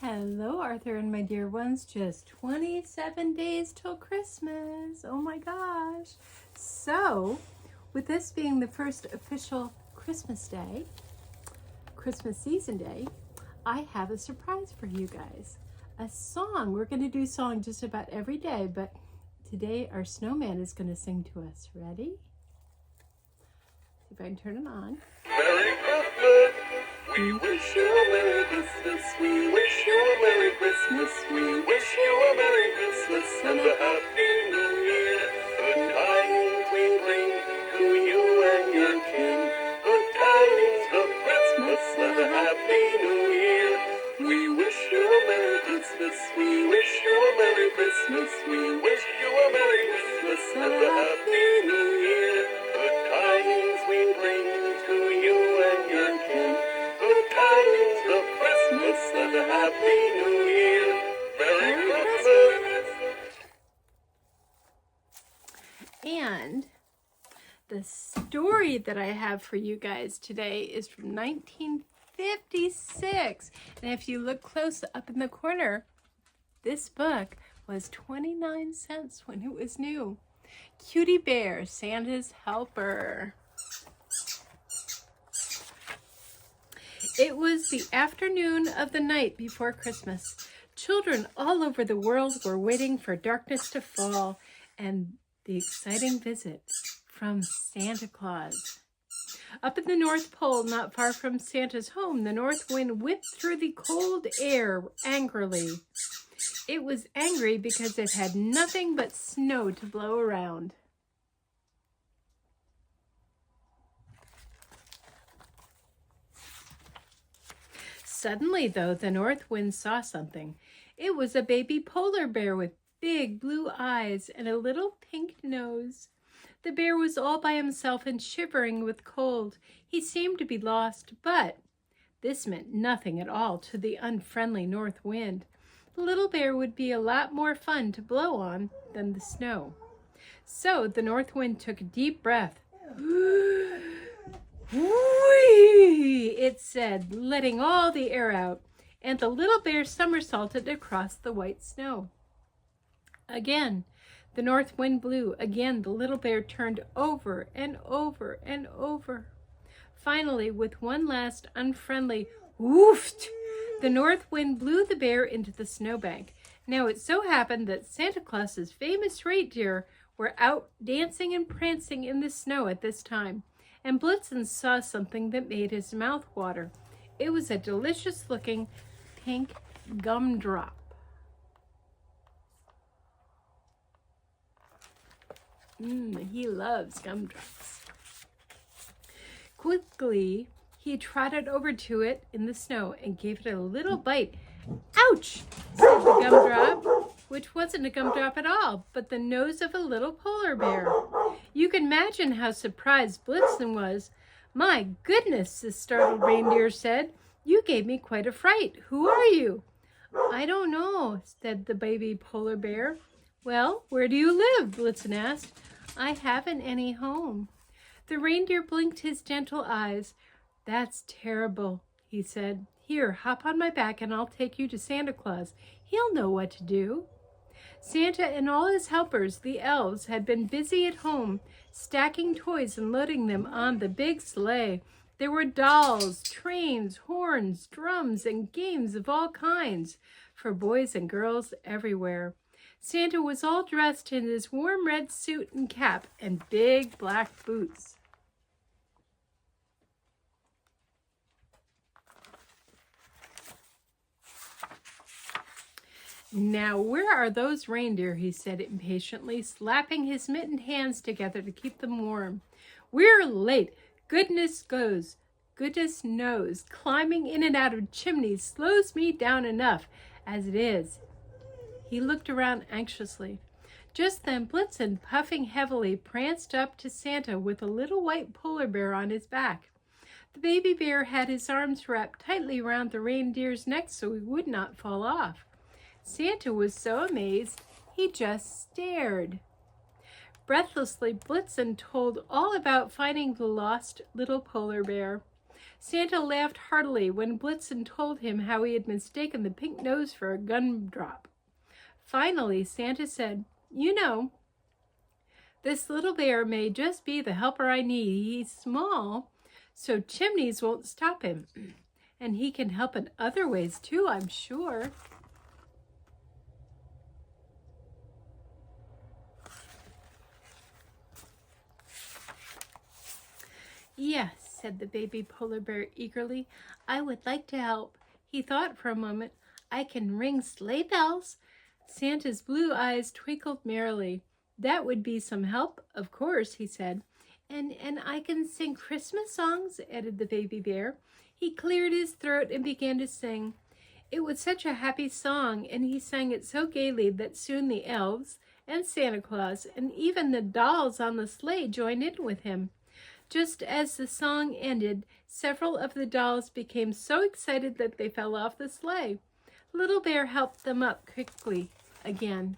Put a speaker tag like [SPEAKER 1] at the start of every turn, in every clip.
[SPEAKER 1] Hello, Arthur and my dear ones. Just 27 days till Christmas. Oh my gosh. So, with this being the first official Christmas day, Christmas season day, I have a surprise for you guys. A song. We're going to do song just about every day, but today our snowman is going to sing to us. Ready? See if I can turn it on.
[SPEAKER 2] Merry Christmas! We wish you a Merry Christmas! We wish you a Merry Christmas! We wish you a Merry Christmas and a Happy New Year! Good tidings we bring to you and your kin. Good tidings of Christmas and a Happy New Year! We wish you a Merry Christmas! We wish you a Merry Christmas! We wish you a Merry Christmas and a Happy New Year! Good tidings we bring to you and your kin. Good tidings of Christmas and a Happy New Year. Merry Christmas!
[SPEAKER 1] And the story that I have for you guys today is from 1956. And if you look close up in the corner, this book was 29 cents when it was new. Kewtee Bear, Santa's Helper. It was the afternoon of the night before Christmas. Children all over the world were waiting for darkness to fall and the exciting visit from Santa Claus. Up at the North Pole, not far from Santa's home, the north wind whipped through the cold air angrily. It was angry because it had nothing but snow to blow around. Suddenly, though, the north wind saw something. It was a baby polar bear with big blue eyes and a little pink nose. The bear was all by himself and shivering with cold. He seemed to be lost, but this meant nothing at all to the unfriendly north wind. The little bear would be a lot more fun to blow on than the snow. So the north wind took a deep breath. Whee! It said, letting all the air out, and the little bear somersaulted across the white snow. Again, the north wind blew. Again, the little bear turned over and over and over. Finally, with one last unfriendly woofed, the north wind blew the bear into the snowbank. Now it so happened that Santa Claus's famous reindeer were out dancing and prancing in the snow at this time, and Blitzen saw something that made his mouth water. It was a delicious-looking pink gumdrop. He loves gumdrops. Quigley, he trotted over to it in the snow and gave it a little bite. Ouch, said the gumdrop, which wasn't a gumdrop at all, but the nose of a little polar bear. You can imagine how surprised Blitzen was. My goodness, the startled reindeer said. You gave me quite a fright. Who are you? I don't know, said the baby polar bear. Well, where do you live? Blitzen asked. I haven't any home. The reindeer blinked his gentle eyes. That's terrible, he said. Here, hop on my back and I'll take you to Santa Claus. He'll know what to do. Santa and all his helpers, the elves, had been busy at home, stacking toys and loading them on the big sleigh. There were dolls, trains, horns, drums, and games of all kinds for boys and girls everywhere. Santa was all dressed in his warm red suit and cap and big black boots. Now, where are those reindeer? He said impatiently, slapping his mittened hands together to keep them warm. We're late. Goodness knows, climbing in and out of chimneys slows me down enough as it is. He looked around anxiously. Just then, Blitzen, puffing heavily, pranced up to Santa with a little white polar bear on his back. The baby bear had his arms wrapped tightly around the reindeer's neck so he would not fall off. Santa was so amazed, he just stared. Breathlessly, Blitzen told all about finding the lost little polar bear. Santa laughed heartily when Blitzen told him how he had mistaken the pink nose for a gumdrop. Finally, Santa said, "You know, this little bear may just be the helper I need. He's small, so chimneys won't stop him. And he can help in other ways too, I'm sure." "Yes," said the baby polar bear eagerly. "I would like to help." He thought for a moment. "I can ring sleigh bells." Santa's blue eyes twinkled merrily. "That would be some help, of course," he said. And I can sing Christmas songs," added the baby bear. He cleared his throat and began to sing. It was such a happy song, and he sang it so gaily that soon the elves and Santa Claus and even the dolls on the sleigh joined in with him. Just as the song ended, several of the dolls became so excited that they fell off the sleigh. Little Bear helped them up quickly again.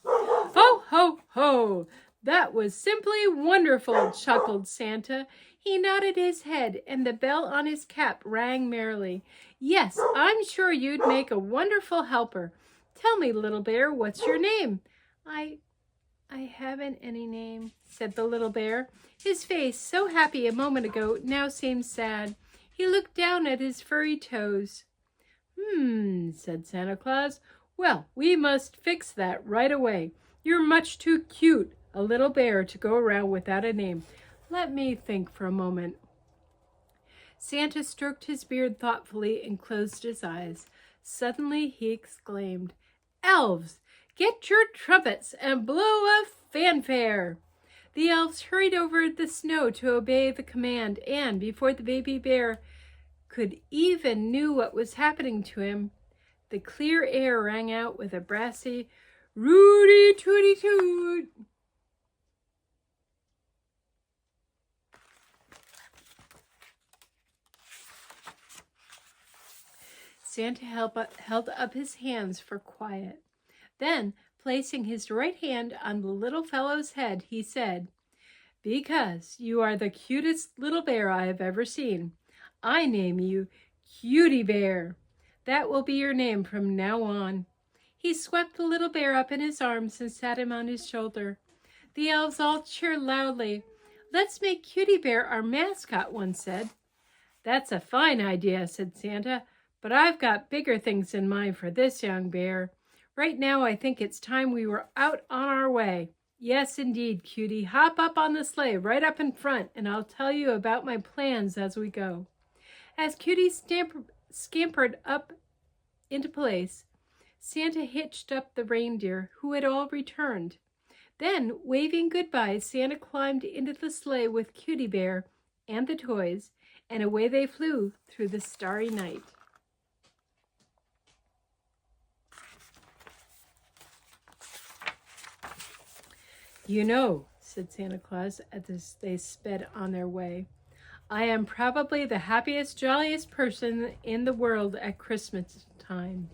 [SPEAKER 1] "Ho, ho, ho! That was simply wonderful," chuckled Santa. He nodded his head, and the bell on his cap rang merrily. "Yes, I'm sure you'd make a wonderful helper. Tell me, Little Bear, what's your name?" I haven't any name," said the little bear. His face, so happy a moment ago, now seemed sad. He looked down at his furry toes. Said Santa Claus. "Well, we must fix that right away. You're much too cute, a little bear, to go around without a name. Let me think for a moment." Santa stroked his beard thoughtfully and closed his eyes. Suddenly he exclaimed, "Elves, get your trumpets and blow a fanfare!" The elves hurried over the snow to obey the command, and before the baby bear could even knew what was happening to him, the clear air rang out with a brassy "Rooty tooty toot." Santa held up his hands for quiet. Then, placing his right hand on the little fellow's head, he said, "Because you are the cutest little bear I have ever seen, I name you Kewtee Bear. That will be your name from now on." He swept the little bear up in his arms and sat him on his shoulder. The elves all cheered loudly. "Let's make Kewtee Bear our mascot," one said. "That's a fine idea," said Santa, "but I've got bigger things in mind for this young bear. Right now I think it's time we were out on our way. Yes, indeed, Kewtee. Hop up on the sleigh right up in front, and I'll tell you about my plans as we go." As Kewtee scampered up into place, Santa hitched up the reindeer, who had all returned. Then, waving goodbye, Santa climbed into the sleigh with Kewtee Bear and the toys, and away they flew through the starry night. "You know," said Santa Claus as they sped on their way, "I am probably the happiest, jolliest person in the world at Christmas time."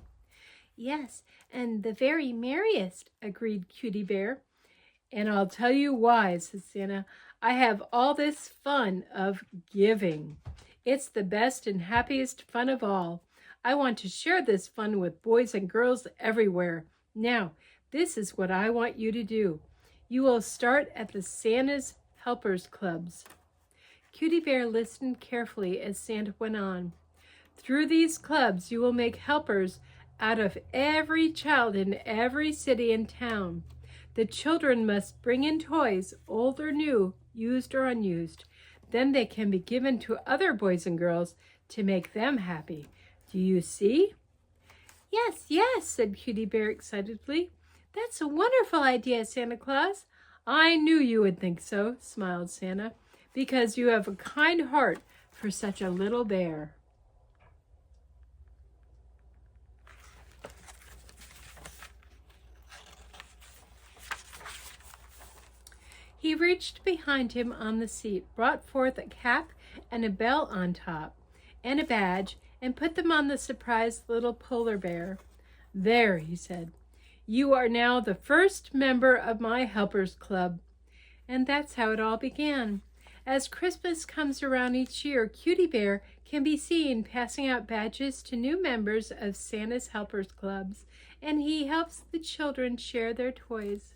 [SPEAKER 1] "Yes, and the very merriest," agreed Kewtee Bear. "And I'll tell you why," said Santa. "I have all this fun of giving. It's the best and happiest fun of all. I want to share this fun with boys and girls everywhere. Now, this is what I want you to do. You will start at the Santa's Helpers Clubs." Kewtee Bear listened carefully as Santa went on. "Through these clubs, you will make helpers out of every child in every city and town. The children must bring in toys, old or new, used or unused. Then they can be given to other boys and girls to make them happy. Do you see?" "Yes, yes," said Kewtee Bear excitedly. "That's a wonderful idea, Santa Claus." "I knew you would think so," smiled Santa, "because you have a kind heart for such a little bear." He reached behind him on the seat, brought forth a cap and a bell on top, and a badge, and put them on the surprised little polar bear. "There," he said, You are now the first member of my Helpers Club. And that's how it all began. As Christmas comes around each year, Kewtee Bear can be seen passing out badges to new members of Santa's Helpers Clubs, and he helps the children share their toys.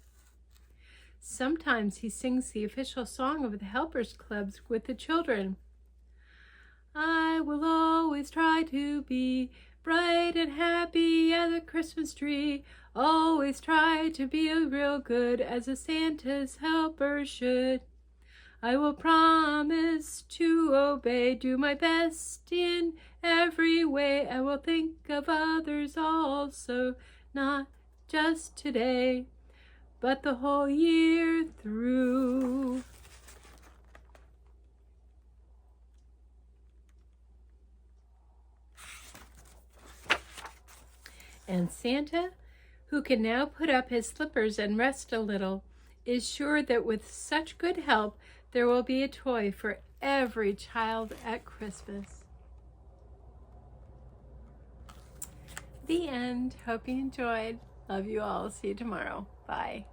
[SPEAKER 1] Sometimes he sings the official song of the Helpers Clubs with the children. I will always try to be bright and happy as a Christmas tree. Always try to be real good as a Santa's helper should. I will promise to obey, do my best in every way. I will think of others also, not just today, but the whole year through. And Santa, who can now put up his slippers and rest a little, is sure that with such good help, there will be a toy for every child at Christmas. The end. Hope you enjoyed. Love you all. See you tomorrow. Bye.